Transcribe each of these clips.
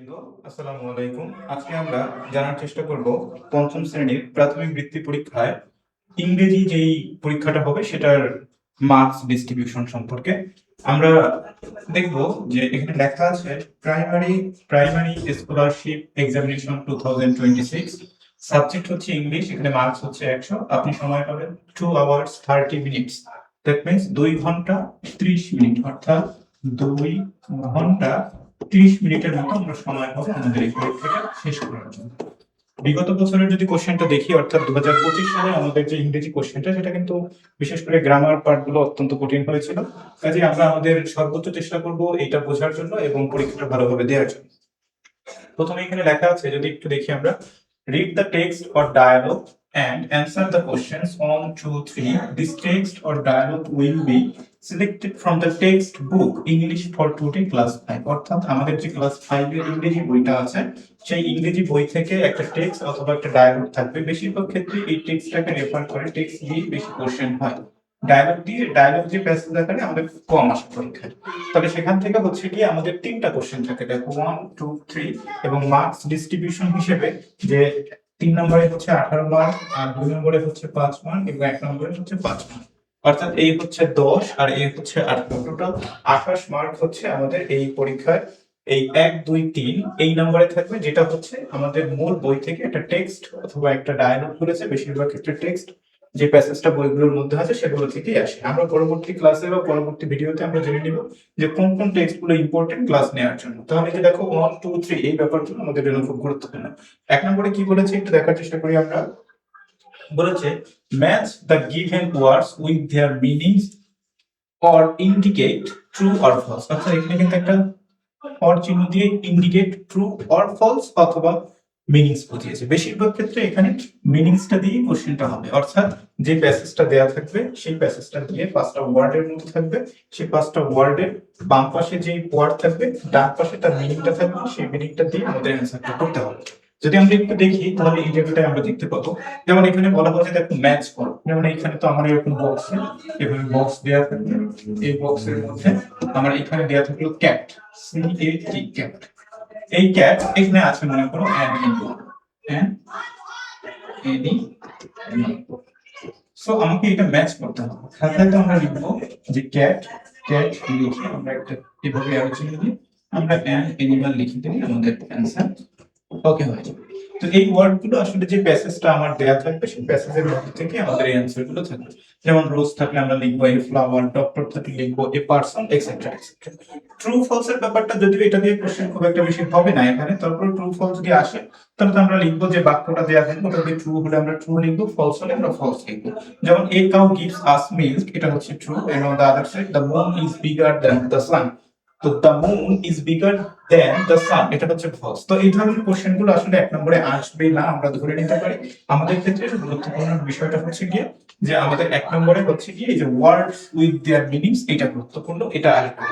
বৃন্দ, আসসালামু আলাইকুম। আজকে আমরা জানার চেষ্টা করব পঞ্চম শ্রেণীর প্রাথমিক বৃত্তি পরীক্ষায় ইংরেজি যেই পরীক্ষাটা হবে সেটার মার্কস ডিস্ট্রিবিউশন সম্পর্কে। আমরা দেখব যে এখানে লেখা আছে primary primary scholarship examination 2026, subject হচ্ছে ইংলিশ, এখানে মার্কস হচ্ছে 100। আপনি সময় পাবেন 2 hours 30 minutes, দ্যাট মিনস 2 ঘন্টা 30 মিনিট, অর্থাৎ 2 ঘন্টা 30 মিনিটের মতো আমরা সময় পাবো আমাদের এই পরীক্ষাটা শেষ করার জন্য। বিগত বছরের যদি কোশ্চেনটা দেখি, অর্থাৎ 2025 সালে আমাদের যে ইংরেজি কোশ্চেনটা সেটা কিন্তু বিশেষ করে গ্রামার পার্টগুলো অত্যন্ত কঠিন হয়েছিল। কাজে আমরা আমাদের সর্বোচ্চ চেষ্টা করব এইটা বোঝার জন্য এবং পরীক্ষাটা ভালোভাবে দেওয়ার জন্য। প্রথমে এখানে লেখা আছে, যদি একটু দেখি আমরা, read the text or dialogue and answer the questions 1, 2, 3. This text or dialogue will be selected from the textbook English for today class 5. অর্থাৎ আমাদের যে ক্লাস 5 এর ইংরেজি বইটা আছে সেই ইংরেজি বই থেকে একটা টেক্সট অথবা একটা ডায়ালগ থাকবে। বেশিরভাগ ক্ষেত্রে এই টেক্সটটাকে রেফার করে, টেক্সট দিয়ে বেশি কোশ্চেন হয়, ডায়ালগ যে প্যাসেজ আকারে আমাদের কম আসে পরীক্ষায়। তবে সেখান থেকে হচ্ছে কি আমাদের 3টা কোশ্চেন থাকে, দেখো 1, 2, 3, এবং মার্কস ডিস্ট্রিবিউশন হিসেবে যে 3 নম্বরে হচ্ছে 18 মার্ক, আর 2 নম্বরে হচ্ছে 5 মার্ক, এবং 1 নম্বরে হচ্ছে 5 মার্ক। অর্থাৎ এই হচ্ছে 10 আর এই হচ্ছে 18, টোটাল 28 মার্ক হচ্ছে আমাদের এই পরীক্ষায়। এই 1, 2, 3 এই নম্বরে থাকবে, যেটা হচ্ছে আমাদের মূল বই থেকে একটা টেক্সট অথবা একটা ডায়ালগ বলেছে, বেশিরভাগ ক্ষেত্রে টেক্সট যে প্যাসেজটা বইগুলোর মধ্যে আছে সেগুলো থেকেই আসে। আমরা পরবর্তী ক্লাসে বা পরবর্তী ভিডিওতে আমরা জেনে নিব যে কোন কোন টেক্সটগুলো ইম্পর্টেন্ট ক্লাস নেওয়ার জন্য। তাহলে যে দেখো 1, 2, 3 এই ব্যাপারগুলো আমাদের জন্য খুব গুরুত্বপূর্ণ। 1 নম্বরে কি বলেছে একটু দেখার চেষ্টা করি আমরা। বলেছে match the given words with their meanings or indicate true or false. অর্থাৎ এখানে কিন্তু একটা অর চিহ্ন দিয়ে ইন্ডিকেট ট্রু অর ফলস অথবা মিনিংস বুঝিয়েছে। বেশিরভাগ ক্ষেত্রে এখানে মিনিংসটা দিয়ে কোশ্চেনটা হবে, অর্থাৎ যে প্যাসেজটা দেয়া থাকবে সেই প্যাসেজটা দিয়ে 5টা ওয়ার্ডের মতো থাকবে, সেই 5টা ওয়ার্ডের বাম পাশে যে ওয়ার্ড থাকবে ডান পাশে তার মিনিংটা থাকবে, সেই মিনিংটা দিয়ে আমাদের অ্যান্সারটা করতে হবে। যদি আমরা একটু দেখি তাহলে এই জায়গাটায় আমরা দেখতে পাবো, যেমন এখানে বলা হয়েছে দেখো ম্যাচ করো, যেমন এখানে তো আমার এরকম বক্সে এভাবে বক্স দেয়া থাকবে, এই বক্সের মধ্যে আমার এখানে দেয়া থাকলো ক্যাট, CAT ক্যাট। এই ক্যাট এখানে আছে মনে করো সো আমাকে এটা ম্যাচ করতে হবে। খাতায় তো আমরা লিখবো যে ক্যাট ক্যাট লিখে আমরা একটা এভাবে আলোচনা দিই, আমরা অ্যানিমাল লিখে দিই, আমাদের অ্যান্সার ওকে হয়ে যাবে। তো এই ওয়ার্ডগুলো আসলে যে প্যাসেজটা আমার দেয়া থাকবে সেই প্যাসেজের মধ্যে থেকে আমাদের এই অ্যান্সারগুলো থাকবে। যেমন রোজ থাকলে আমরা লিখবো এ ফ্লাওয়ার, ডক্টর থাকলে লিখবো a person, etcetera etcetera. True false এর ব্যাপারটা যদিও এটা দিয়ে কোশ্চেন খুব একটা বেশি হবে না এখানে, তারপর ট্রু ফলস যদি আসে তাহলে তো আমরা লিখবো যে বাক্যটা দেয়া থাকবে ওটা দিয়ে ট্রু হলে আমরা ট্রু লিখবো, ফলস হলে আমরা ফলস লিখবো। যেমন a cow gives us milk, এটা হচ্ছে true, and on the other side the moon is bigger than the sun, তো the moon is bigger than the sun এটা হচ্ছে ফলস। তো এই ধরনের কোশ্চেন গুলো আসলে 1 নম্বরে আসবে না আমরা ধরে নিতে পারি। আমাদের ক্ষেত্রে গুরুত্বপূর্ণ বিষয়টা হচ্ছে গিয়ে যে আমাদের 1 নম্বরে হচ্ছে গিয়ে এই যে ওয়ার্ডস উইথ देयर মিনিংস, এটা গুরুত্বপূর্ণ, এটা আসবে।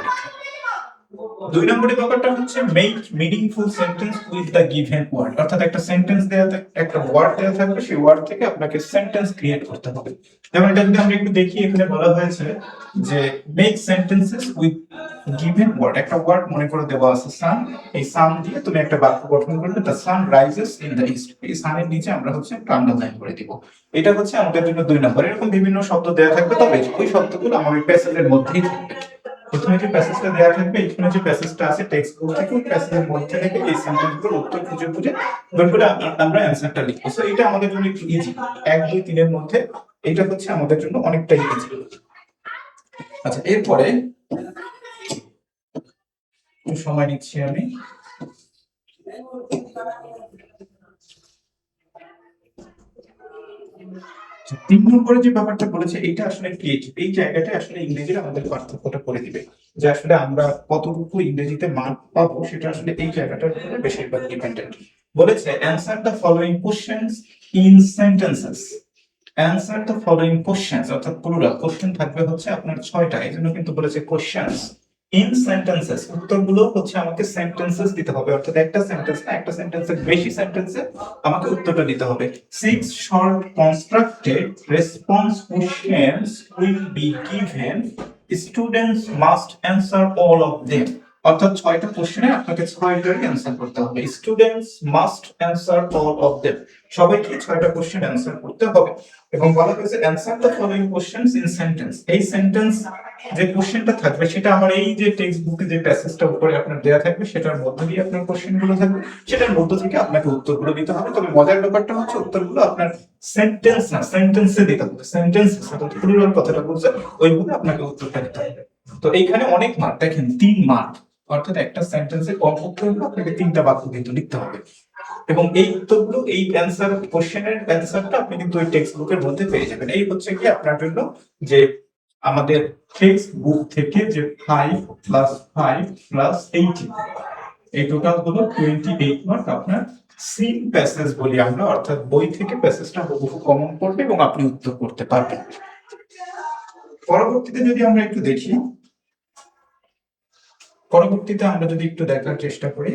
2 নম্বরের ব্যাপারটা হচ্ছে make meaningful sentence with the given word, অর্থাৎ একটা সেন্টেন্স দেয়া থাকবে, একটা ওয়ার্ড দেয়া থাকবে, সেই ওয়ার্ড থেকে আপনাকে সেন্টেন্স ক্রিয়েট করতে হবে। যেমন এটা যদি আমরা একটু দেখি, এখানে বলা হয়েছে যে make sentences with given word. একটা ওয়ার্ড মনে করে দেওয়া আছে সান, এই সান দিয়ে তুমি একটা বাক্য গঠন করবে, the sun rises in the east, এই সানের নিচে আমরা হচ্ছে একটা আন্ডারলাইন করে দিব। এটা হচ্ছে আমাদের জন্য 2 নম্বর। এরকম বিভিন্ন শব্দ দেয়া থাকবে, তবে ওই শব্দগুলো আমাদের প্যাসেজের মধ্যেই থাকবে। প্রথমে যে প্যাসেজটা দেয়া থাকবে, এখানে যে প্যাসেজটা আছে টেক্সট বুক থেকে, ওই প্যাসেজের মধ্যে থেকে এই সেন্টেন্সগুলোর উত্তর খুঁজে খুঁজে বের করে আমরা অ্যানসারটা লিখবো। সো এটা আমাদের জন্য একটু ইজি, 1, 2, 3 এর মধ্যে এটা হচ্ছে আমাদের জন্য অনেকটাই ইজি। আচ্ছা, এরপরে একটু সময় নিচ্ছি আমি। আচ্ছা, 3 নম্বরে যে ব্যাপারটা বলেছে এটা আসলে ক্রিয়েটিভ, এই জায়গাটা আসলে ইংরেজির আমাদের পার্থক্যটা করে দিবে, যে আসলে আমরা কতটুকু ইংরেজিতে মার্ক পাবো সেটা আসলে এই জায়গাটার উপরে বেশিরভাগ ডিপেন্ডেন্ট। বলেছে answer the following questions in sentences, answer the following questions, অর্থাৎ প্লুরাল কোশ্চেন থাকবে হচ্ছে আপনার 6টা, এজন্য কিন্তু বলেছে কোশ্চেনস ইন সেন্টেন্সেস, উত্তরগুলো হচ্ছে আমাকে সেন্টেন্সেস দিতে হবে, অর্থাৎ একটা সেন্টেন্স না, একটা সেন্টেন্সের বেশি সেন্টেন্সে আমাকে উত্তরটা দিতে হবে। 6 short constructed response questions will be given, students must answer all of them, অর্থাৎ 6টা কোশ্চেনে আপনাকে 6টারই অ্যান্সার করতে হবে। Students must answer all of them, সবাইকে 6টা কোশ্চেন অ্যান্সার করতে হবে। এবং বলা হয়েছে answer the following questions in sentence. এই সেন্টেন্স যে কোশ্চেনটা থাকবে সেটা আমার এই যে টেক্সট বুকে যে প্যাসেজটা উপরে আপনার দেয়া থাকবে সেটার মধ্যে দিয়ে আপনার কোশ্চেনগুলো থাকবে, সেটার মধ্য থেকে আপনাকে উত্তরগুলো দিতে হবে। তবে মজার ব্যাপারটা হচ্ছে উত্তরগুলো আপনার সেন্টেন্স না, সেন্টেন্সে দিতে হবে। সেন্টেন্স অর্থাৎ পুরো কথাটা বলছে ওইভাবে আপনাকে উত্তরটা দিতে হবে। তো এইখানে অনেক মার্ক, দেখেন 3 মার্ক, অর্থাৎ একটা সেন্টেন্সে কমপক্ষে আপনাকে 3টা বাক্য কিন্তু লিখতে হবে। এবং এই উত্তরগুলো, এই অ্যান্সার কোশ্চেনের অ্যান্সারটা আপনি কিন্তু ওই টেক্সট বুকের মধ্যে পেয়ে যাবেন। এই হচ্ছে কি আপনার জন্য যে আমাদের টেক্সট বুক থেকে যে 5 + 5 + 18, এই টোটাল হলো 28 মার্ক আপনার সিন প্যাসেজ বলি আমরা, অর্থাৎ বই থেকে প্যাসেজটা হুবহু কমন পড়বে এবং আপনি উত্তর করতে পারবেন। পরবর্তীতে যদি আমরা একটু দেখি, পরবর্তীতে আমরা যদি একটু দেখার চেষ্টা করি,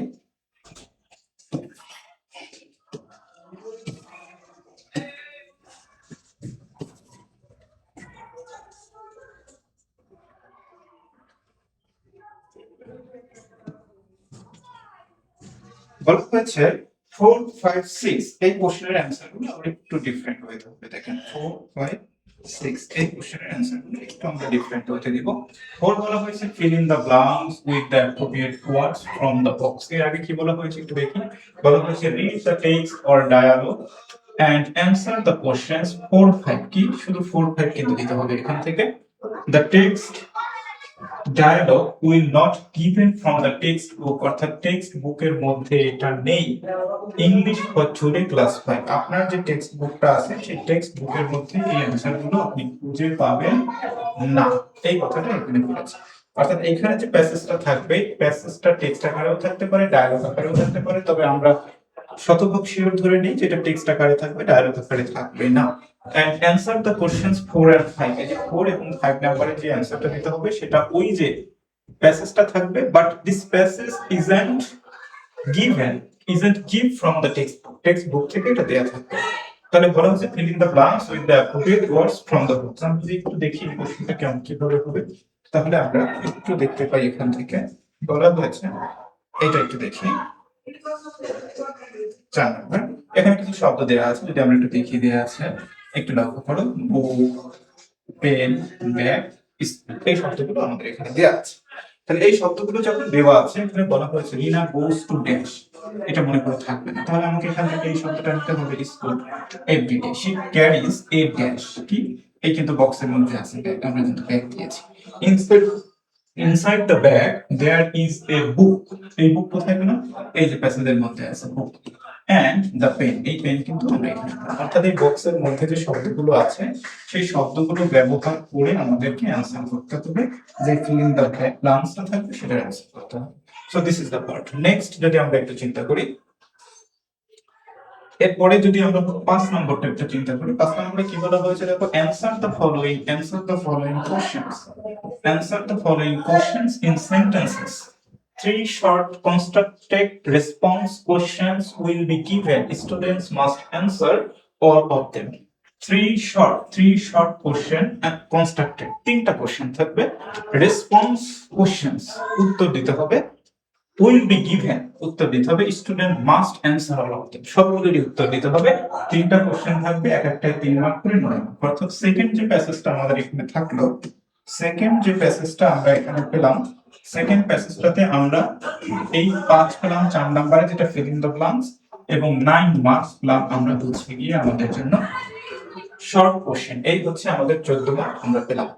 বলা হয়েছে 4, 5, 6 এই কোশ্চেনের অ্যান্সারগুলো আমরা একটু ডিফারেন্ট হতে হবে। দেখেন 4, 5, 6 এই কোশ্চেনের অ্যান্সারগুলো একটু আমরা ডিফারেন্ট হতে দিব। 4 বলা হয়েছে fill in the blanks with the appropriate words from the box। এর আগে কি বলা হয়েছে একটু দেখি, বলা হয়েছে read the text or dialogue and answer the questions। 4, 5 কি শুধু 4, 5 কিন্তু দিতে হবে এখান থেকে। the text dialogue will not given from the textbook, অর্থাৎ টেক্সট বুকের মধ্যে এটা নেই। ইংলিশ হচ্ছে ক্লাস 5, আপনার যে টেক্সট বুকটা আছে সেই টেক্সট বুকের মধ্যে এই অ্যানসারগুলো আপনি খুঁজে পাবেন না, এই কথাটা এখানে বলেছে। অর্থাৎ এখানে যে প্যাসেজটা থাকবে, প্যাসেজটা টেক্সট আকারেও থাকতে পারে, ডায়ালগ আকারেও থাকতে পারে, তবে আমরা শতভাগ শিওর ধরে নিই যেটা টেক্সট আকারে থাকবে, ডায়ালগ আকারে থাকবে না। and answer the questions 4 and 5, এই যে 4 এবং 5 নম্বরে যে অ্যানসারটা দিতে হবে সেটা ওই যে প্যাসেজটা থাকবে, but this passage isn't give from the textbook থেকে এটা দেয়া থাকবে। তাহলে বলা হচ্ছে fill in the blanks with the appropriate words from the book। আমরা যদি একটু দেখি কোশ্চেনটা কেমন কিভাবে হবে, তাহলে আমরা একটু দেখতে পাই এখান থেকে বলা হয়েছে, এটা একটু দেখি 4 নম্বর, এখানে কিছু শব্দ দেওয়া আছে, যদি আমরা একটু দেখিয়ে দেওয়া আছে একটু লক্ষ্য করো, বুক, পেন, ব্যাগ, এই শব্দগুলো আমাদের এখানে দেওয়া আছে। তাহলে এই শব্দগুলো যখন দেওয়া আছে, এখানে বলা হয়েছে রিনা গোস টু ড্যাশ, এটা মনে করে থাকবে না, তাহলে আমাকে এখান থেকে এই শব্দটা নিতে হবে school everyday. She carries a dash, কি এই কিন্তু বক্সের মধ্যে আছে, আমরা কিন্তু ব্যাগ দিয়েছি। Inside the bag there is a book, এই বুক কোথায় পেলাম, এই যে প্যাসেজের মধ্যে আছে বুক। এন্ড দ্য পেন, এই পেন কিন্তু আমরা এখানে, অর্থাৎ এই বক্সের মধ্যে যে শব্দগুলো আছে সেই শব্দগুলো ব্যবহার করে আমাদেরকে অ্যান্সার করতে হবে, যে ফিল ইন দ্য ব্ল্যাঙ্কসটা থাকবে সেটা অ্যান্সার করতে হবে। So this is the part. Next যদি আমরা একটু চিন্তা করি, এরপরে যদি আমরা 5 নম্বরটা একটু চিন্তা করি, 5 নম্বরে কি বলা হয়েছে দেখো, answer the following questions, answer the following questions in sentences. 3 short constructed response questions will be given. Students must answer all of them. 3 short question and constructed, 3টা কোশ্চেন থাকবে, রেসপন্স কোশ্চেনস উত্তর দিতে হবে, will be given উত্তর দিতে হবে, student must answer all of them সবগুলোরই উত্তর দিতে হবে। 3টা কোশ্চেন থাকবে, এক একটায় 3 মার্ক করে 9 মার্ক। অর্থাৎ সেকেন্ড যে প্যাসেজটা আমাদের এখানে থাকলো, সেকেন্ড যে প্যাসেজটা আমরা এখানে পেলাম, সেকেন্ড প্যাসেজটাতে আমরা এই 5 পেলাম 4 নম্বরে, যেটা ফিল ইন দ্য ব্ল্যাঙ্কস, এবং 9 মার্কস পেলাম আমরা হচ্ছে গিয়ে আমাদের জন্য শর্ট কোশ্চেন। এই হচ্ছে আমাদের 14 মার্ক আমরা পেলাম।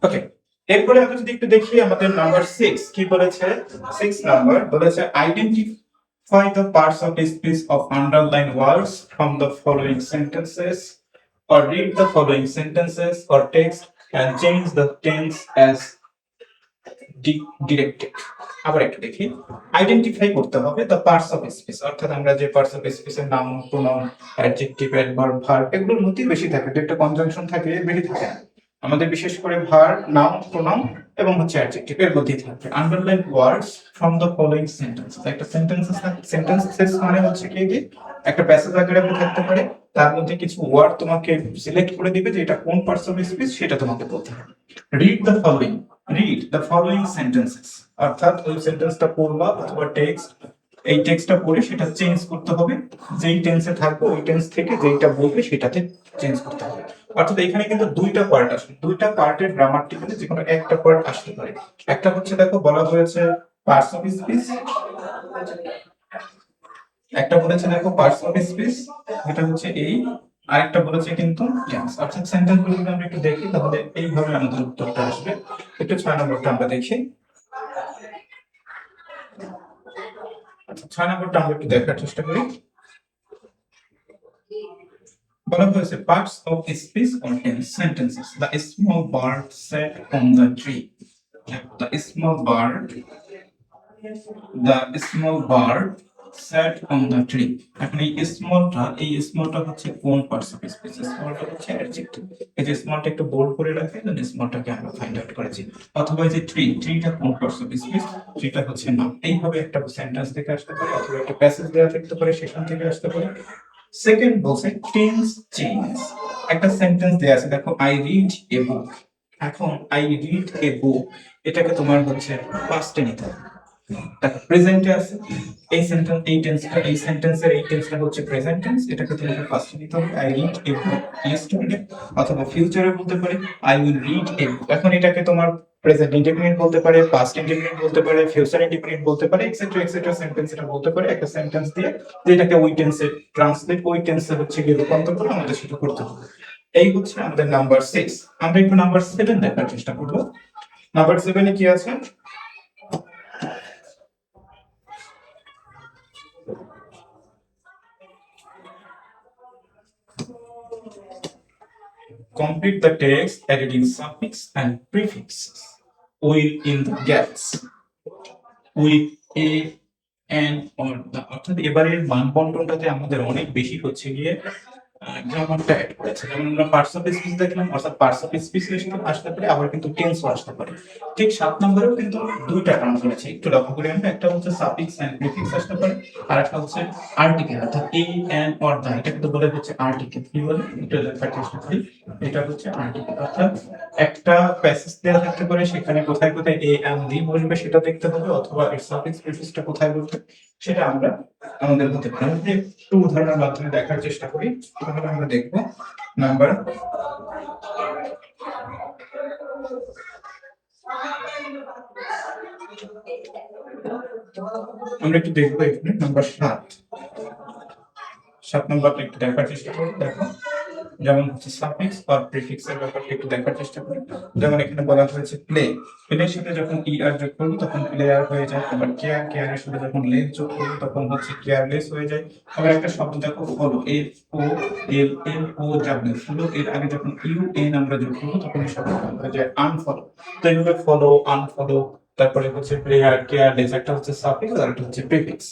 ওকে, এরপরে আমরা যদি একটু দেখি আমাদের নাম্বার 6 কি বলেছে। 6 নাম্বার বলেছে identify the parts of speech of underline words from the following sentences, or read the following sentences or text and change the tense as directed। আবার একটু দেখি, আইডেন্টিফাই করতে হবে দ্য পার্টস অফ স্পিচ, অর্থাৎ আমরা যে parts of স্পিচের নাম, pronoun, adjective, adverb, verb এগুলোর মধ্যে বেশি থাকে, একটা কনজাংশন থাকে বেশি থাকে। আমাদের বিশেষ করে ভার্ব, নাউন, প্রোনাউন এবং হচ্ছে অ্যাডজেক্টিভ এর মধ্যেই থাকবে। Underline words from the following sentences, একটা সেন্টেন্সেস মানে হচ্ছে কি একটা প্যাসেজ আকারে থাকতে পারে, তার মধ্যে কিছু ওয়ার্ড তোমাকে সিলেক্ট করে দিবে যে এটা কোন পার্টস অফ স্পিচ সেটা তোমাকে বলতে হবে। রিড দ্য ফলোইং সেন্টেন্সেস, অর্থাৎ ওই সেন্টেন্সটা পড়বা অথবা টেক্সট, এই টেক্সটটা পড়ে সেটা চেঞ্জ করতে হবে, যেই টেন্সে থাকবে ওই টেন্স থেকে যেইটা বলবে সেটাতে চেঞ্জ করতে হবে। অর্থাৎ এখানে কিন্তু দুইটা পার্ট আসে, দুইটা পার্টের গ্রামাটিক্যালি যে কোনো একটা পার্ট আসতে পারে। একটা হচ্ছে দেখো বলা হয়েছে পার্টস অফ স্পিচ, একটা বলেছে দেখো পার্টস অফ স্পিচ, এটা হচ্ছে এই, আরেকটা বলেছে কিন্তু টেন্স। অর্থাৎ সেন্টেন্স গুলো যদি আমরা একটু দেখি তাহলে এইভাবে আমাদের উত্তরটা আসবে। একটু 6 নম্বরটা আমরা দেখি। 6 নম্বরটা আমরা একটু দেখার চেষ্টা করি। বলা হয়েছে parts of speech contain sentences the small bird set on the tree, the small bird sat on the tree। এখন এই স্মলটা হচ্ছে কোন পার্টস অফ স্পিচ? স্মলটা হচ্ছে অ্যাডজেক্টিভ। এই যে স্মলটা একটু বোল্ড করে রাখি, দেন স্মলটাকে আমরা ফাইন্ড আউট করেছি। অথবা এই যে ট্রিটা কোন পার্টস অফ স্পিচ? ট্রিটা হচ্ছে নাউন। এইভাবে একটা সেন্টেন্স থেকে আসতে পারে অথবা একটা প্যাসেজ দেওয়া থাকতে পারে সেখান থেকে আসতে পারে। সেকেন্ড বলছে টেন্স চেঞ্জ, একটা সেন্টেন্স দেয়া আছে দেখো আই রিড এ বুক। এখন আই রিড এ বুক এটাকে তোমার হচ্ছে পাস্টে নিতে হবে, প্রেজেন্টে আছে এই সেন্টেন্স, এই সেন্টেন্সের এই টেন্সটা হচ্ছে প্রেজেন্ট টেন্স, এটাকে তোমাকে ফার্স্টে নিতে হবে I read a book yesterday, অথবা ফিউচারে বলতে পারে আই উইল রিড এ বুক। এখন এটাকে তোমার প্রেজেন্ট ইনডেফিনিট বলতে পারে, পাস্ট ইনডেফিনিট বলতে পারে, ফিউচার ইনডেফিনিট বলতে পারে, এক্সেট্রা এক্সেট্রা সেন্টেন্স এটা বলতে পারে একটা সেন্টেন্স দিয়ে, যেটাকে ওই টেন্সে ট্রান্সলেট, ওই টেন্সে হচ্ছে গিয়ে রূপান্তর করে আমাদের সেটা করতে হবে। এই হচ্ছে আমাদের নাম্বার 6। আমরা একটু নাম্বার 7 দেখার চেষ্টা করব। নাম্বার 7 এ কি আছে? Complete the text adding suffix and prefixes with in the gaps with a and or the। অর্থাৎ এবারের মান বন্টনটাতে আমাদের অনেক বেশি হচ্ছে গিয়ে গ্রামারটা অ্যাড করেছে। যেমন আমরা পার্টস অফ স্পিচ দেখলাম, অর্থাৎ পার্টস অফ স্পিচ আসতে পারে, আবার কিন্তু টেন্সও আসতে পারে। ঠিক 7 নম্বরেও কিন্তু দুইটা টার্ম করেছে, একটু লক্ষ্য করে আমরা, একটা হচ্ছে সাফিক্স এন্ড প্রিফিক্স আসতে পারে, আর একটা হচ্ছে আর্টিকেল, অর্থাৎ এ এন্ড অর দা, এটা কিন্তু বলে হচ্ছে আর্টিকেল। কি বলে এটা লেখার চেষ্টা করি, এটা হচ্ছে আর্টিকেল। অর্থাৎ একটা প্যাসেজ দেওয়া থাকতে পারে, সেখানে কোথায় কোথায় এ এন্ড দি বসবে সেটা দেখতে হবে, অথবা এর সাফিক্স প্রিফিক্সটা কোথায় বসবে সেটা আমরা আমাদের হতে পারে। আমরা একটু উদাহরণের মাধ্যমে দেখার চেষ্টা করি। তাহলে আমরা দেখবো নাম্বার আমরা একটু দেখবো এখানে নাম্বার 7 নম্বরটা একটু দেখার চেষ্টা করি। দেখো যেমন হচ্ছে সাফিক্স আর প্রিফিক্স এর ব্যাপারটা একটু দেখার চেষ্টা করি। যেমন এখানে বলা হয়েছে প্লে, প্লের সাথে যখন আর যোগ করবো তখন প্লেয়ার হয়ে যায়, আবার কেয়ারের সাথে যখন লেস যোগ করবো তখন হচ্ছে কেয়ারলেস হয়ে যায়। আবার একটা শব্দ দেখো ফলো, FOLO ফলো, এর আগে যখন UN আমরা যোগ করবো তখন এই শব্দটা হয়ে যায় আনফলো। তো এইভাবে ফলো, আনফলো, তারপরে হচ্ছে প্লেয়ার, কেয়ারলেস, একটা হচ্ছে সাফিক্স আর একটা হচ্ছে প্রিফিক্স।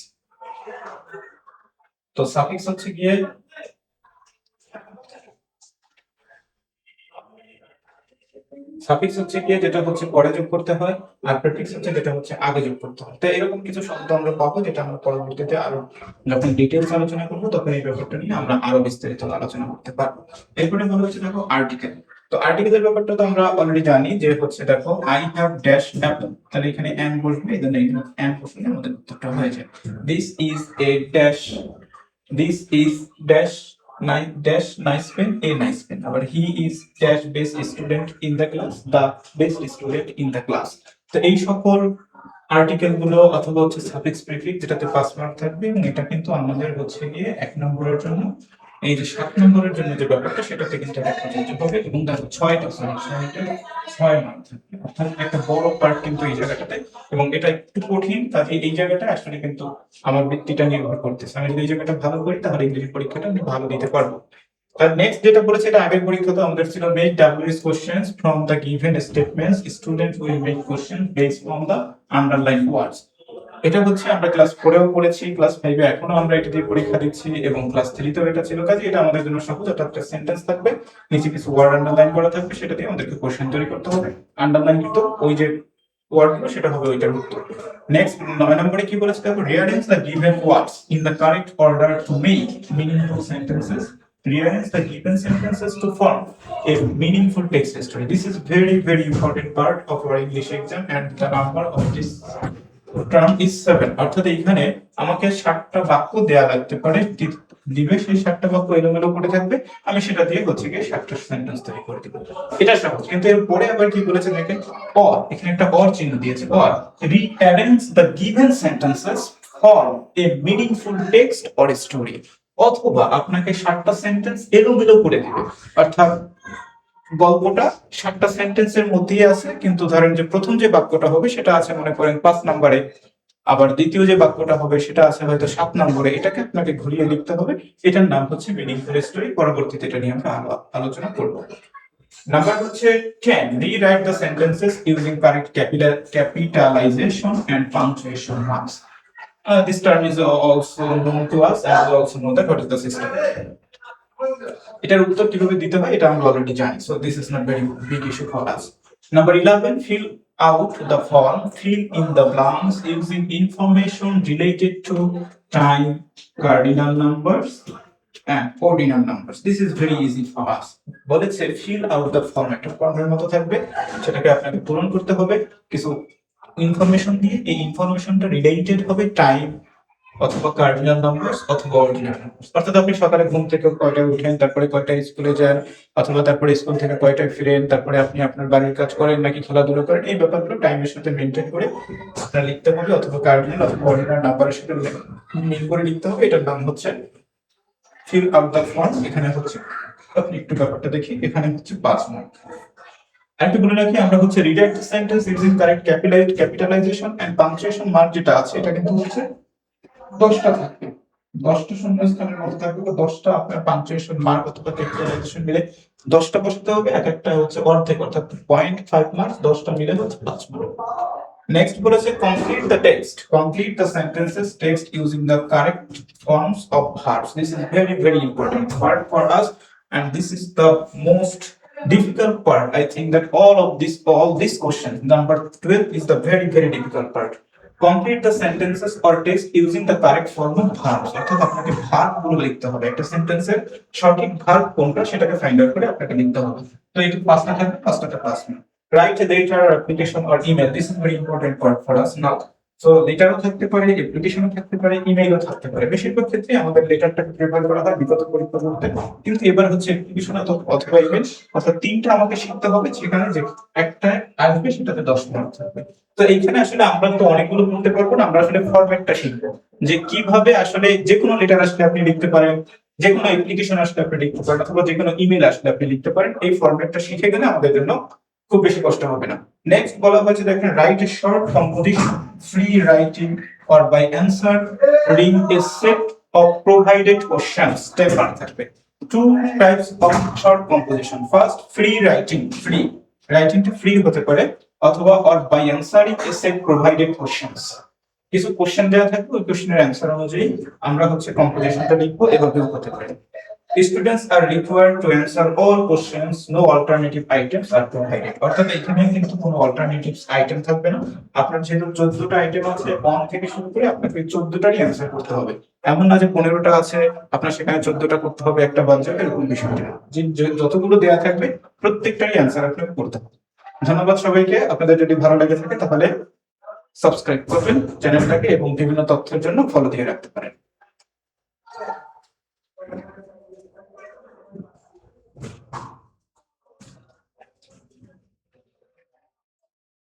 তো সাফিক্স হচ্ছে গিয়ে যেটা হচ্ছে পরে যোগ করতে হয়, আর প্রিফিক্স হচ্ছে যেটা হচ্ছে আগে যোগ করতে হয়। তো এরকম কিছু শব্দ আমরা পাবো যেটা আমরা পরবর্তীতে আরো যখন ডিটেইলস আলোচনা করবো তখন এই ব্যাপারটা নিয়ে আমরা আরো বিস্তারিত আলোচনা করতে পারবো। এরপরে বলা হচ্ছে দেখো আর্টিকেল। তো আর্টিকেলের ব্যাপারটা তো আমরা অলরেডি জানি যে হচ্ছে দেখো আই হ্যাভ ড্যাশ অ্যাপল, তাহলে এখানে এন্ড বসবে, দেন এখানে এন্ড বসলে আমাদের উত্তরটা হয়ে যায় this is a dash, this is dash nice pen, a nice pen। আবার he is dash best student in the class, the best student in the class। তো এই সকল আর্টিকেল গুলো অথবা হচ্ছে সাফিক্স প্রিফিক্স যেটাতে 5 মার্ক থাকবে, এবং এটা কিন্তু আমাদের হচ্ছে গিয়ে 1 নম্বরের জন্য, এই যে 7 নম্বরের জন্য যে ব্যাপারটা সেটাতে কিন্তু একটা প্রযোজ্য হবে। এবং দেখো 6টা 6 মার্ক থাকবে, অর্থাৎ একটা বড় পার্ট কিন্তু এই জায়গাটাতে। এবং এটা একটু কঠিন, কাজে এই জায়গাটা আসলে কিন্তু আমার বৃত্তিটা নির্ভর করতেছে। আমি যদি এই জায়গাটা ভালো করি তাহলে ইংরেজি পরীক্ষাটা আমি ভালো দিতে পারবো। আর নেক্সট যেটা বলেছে এটা আগের পরীক্ষাতে আমাদের ছিল make WH questions from the given statements, student will make question based on the underline words. এটা হচ্ছে আমরা ক্লাস 4-এও পড়েছি, ক্লাস 5-এ এখনো আমরা এটা দিয়ে পরীক্ষা দিচ্ছি, এবং ক্লাস 3-তেও এটা ছিল। কাজে এটা আমাদের জন্য সহজ। এটা একটা সেন্টেন্স থাকবে, নিচে কিছু ওয়ার্ড আন্ডারলাইন করা থাকবে, সেটা দিয়ে আমাদেরকে কোশ্চেন তৈরি করতে হবে। আন্ডারলাইন কিন্তু ওই যে ওয়ার্ডগুলো, সেটা হবে ওইটার উত্তর। নেক্সট 9 নম্বরে কি বলেছে দেখো, rearrange the given words in the correct order to make meaningful sentences. Rearrange the given sentences to form a meaningful text story. This is very important part of our English exam, and the number of this term is 7. অর্থাৎ এখানে আমাকে 7টা বাক্য দেয়া লাগতে পারে, দিবে সেই 7টা বাক্য এলোমেলো করে থাকবে, আমি সেটা দিয়ে হচ্ছে গিয়ে 7টা সেন্টেন্স তৈরি করে দেব। এটা সহজ। কিন্তু এর পরে আবার কি বলেছে দেখেন, or, এখানে একটা or চিহ্ন দিয়েছে, or rearrange the given sentences for a meaningful text or story. অথবা আপনাকে 7টা সেন্টেন্স এলোমেলো করে দিবে, অর্থাৎ গল্পটা 7টা সেন্টেন্সের মধ্যেই আছে, কিন্তু ধরেন যে প্রথম যে বাক্যটা হবে সেটা আছে মনে করেন 5 নম্বরে, আবার দ্বিতীয় যে বাক্যটা হবে সেটা আছে হয়তো 7 নম্বরে। এটাকে আপনাকে ঘুরিয়ে লিখতে হবে। এটার নাম হচ্ছে মিনিংফুল স্টোরি। পরবর্তীতে এটা নিয়ে আমরা আলোচনা করব। নাম্বার হচ্ছে 10, rewrite the sentences using correct capitalization and punctuation marks. This term is also known to us, and we also know that what is the system. এটার উত্তর কিভাবে দিতে হয় এটা আমরা অলরেডি জানি, so this is not very big issue for us. Number 11, fill out the form, fill in the blanks using information related to time, cardinal numbers and ordinal numbers. This is very easy for us. বলেছে fill out the form, একটা ফর্মের মতো থাকবে, সেটাকে আপনাকে পূরণ করতে হবে কিছু ইনফরমেশন দিয়ে। এই ইনফরমেশনটা রিলেটেড হবে টাইম অথবা কার্ডিনাল নাম্বারস অথবা অর্ডিনাল নাম্বারস। অর্থাৎ আপনি সকালে ঘুম থেকে কয়টায় উঠেন, তারপরে কয়টায় স্কুলে যান, অথবা তারপরে স্কুল থেকে কয়টায় ফিরেন, তারপরে আপনি আপনার বাড়ির কাজ করেন নাকি খেলাধুলা করেন, এই ব্যাপারগুলো টাইমের সাথে মেনটেন করে আপনার লিখতে হবে, অথবা কার্ডিনাল অথবা অর্ডিনাল নাম্বারের সাথে মিল করে লিখতে হবে। এটার নাম হচ্ছে ফিল আউট দ্য ফর্ম। এখানে হচ্ছে আপনি একটু ব্যাপারটা দেখি, এখানে হচ্ছে 5 মার্ক। আরেকটু বলে রাখি, আমরা হচ্ছে redirect sentence using correct capitalization and punctuation mark যেটা আছে, এটা কিন্তু হচ্ছে 10টা থাকবে, 10টা শূন্যস্থানের মধ্যে থাকবে, 10টা আপনার পাংচুয়েশন মার্ক অথবা ক্যাপিটালাইজেশন মিলে 10টা বসাতে হবে। এক একটা হচ্ছে অর্ধেক, অর্থাৎ 0.5 মার্কস, 10টা মিলে হচ্ছে 5 মার্ক। নেক্সট বলেছে complete the text, complete the sentences text using the correct forms of verbs. This is very important part for us, and this is the most difficult part. I think that all this question number 12 is the very difficult part. Complete the sentences or text using the correct form of verbs. অর্থাৎ আপনাকে verb গুলো লিখতে হবে, একটা সেন্টেন্সের সঠিক verb কোনটা সেটাকে ফাইন্ড আউট করে আপনাকে লিখতে হবে। তো এটা 5টা থাকবে, 5টা ক্লাস নেই। Write a letter, application or email. This is very important part for us now. So লেটারও থাকতে পারে, অ্যাপ্লিকেশনও থাকতে পারে, ইমেইলও থাকতে পারে। বেশিরভাগ ক্ষেত্রে আমাদের লেটারটাকে প্রেফার করা হয় বিগত পরীক্ষাগুলোতে, কিন্তু এবার হচ্ছে অ্যাপ্লিকেশন অথবা ইমেইল, অর্থাৎ 3টা আমাকে শিখতে হবে, যেখানে যে একটা আসবে সেটাতে 10 মার্ক থাকবে। তো এইখানে আসলে আমরা তো অনেকগুলো বলতে পারবো না, আমরা আসলে ফরম্যাটটা শিখবো, যে কিভাবে আসলে যে কোনো লেটার আসলে আপনি লিখতে পারেন, যে কোনো অ্যাপ্লিকেশন আসলে আপনি লিখতে পারেন, অথবা যে কোনো ইমেইল আসলে আপনি লিখতে পারেন। এই ফরম্যাটটা শিখে গেলে আমাদের জন্য খুব বেশি কষ্ট হবে না। নেক্সট বলা হয়েছে দেখেন, write a short composition free writing or by answering a set of provided questions. Step 1 থাকবে two types of short composition. First, free writing. Free রাইটিংটা ফ্রি হতে পারে, অথবা or by answering a set provided questions. কিছু question দেওয়া থাকবে, ওই কোশ্চেনের অ্যান্সার অনুযায়ী আমরা হচ্ছে কম্পোজিশনটা লিখবো, এভাবেও হতে পারে। Students are required to answer all questions, no alternative items are provided. অর্থাৎ এখানে কিন্তু কোনো অল্টারনেটিভ আইটেম থাকবে না। আপনার যেহেতু 14টা আইটেম আছে, 1 থেকে শুরু করে আপনাকে 14টারই অ্যান্সার করতে হবে। এমন না যে 15টা আছে আপনার সেখানে 14টা করতে হবে, একটা বাদ যাবে, এরকম বিষয়টা না। যে যতগুলো দেয়া থাকবে প্রত্যেকটারই অ্যান্সার আপনাকে করতে হবে। ধন্যবাদ সবাইকে। আপনাদের যদি ভালো লেগে থাকে তাহলে সাবস্ক্রাইব করবেন চ্যানেলটাকে, এবং বিভিন্ন তথ্যের জন্য ফলো দিয়ে রাখতে পারেন।